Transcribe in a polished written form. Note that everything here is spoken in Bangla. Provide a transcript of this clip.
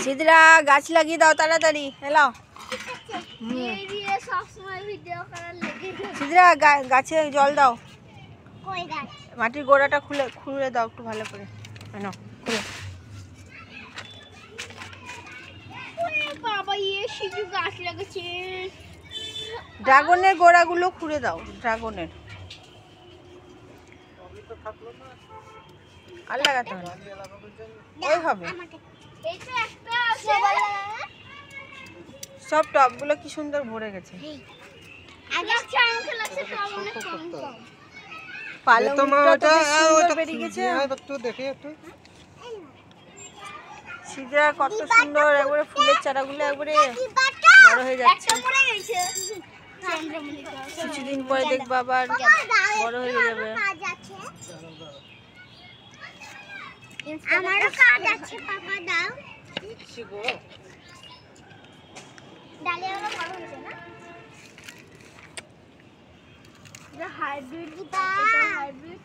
সিদ্রা গাছ লাগিয়ে দাও তাড়াতাড়ি। এলাও সিদ্রা গাছে জল দাও। মাটির গোড়াটা খুলে দাও একটু ভালো করে। নাও খুলে। বাবা সিজু গাছ লাগাচ্ছে। ড্রাগনের গোড়াগুলো খুঁড়ে দাও। ড্রাগনের আর লাগাতে হবে ওই হবে। সব টবগুলো কি সুন্দর ভরে গেছে। পালংটা বেরিয়ে গেছে। সিদ্রা কত সুন্দর একবারে ফুলের চারাগুলো একবারে বড় হয়ে যাচ্ছে। কিছুদিন পরে দেখবো আবার বড় হয়ে যাবে। আমারও কাজ আছে পাপা দাও। ডালিয়াগুলো বড় হয়েছে না? এটা হাইব্রিড, এটা হাইব্রিড।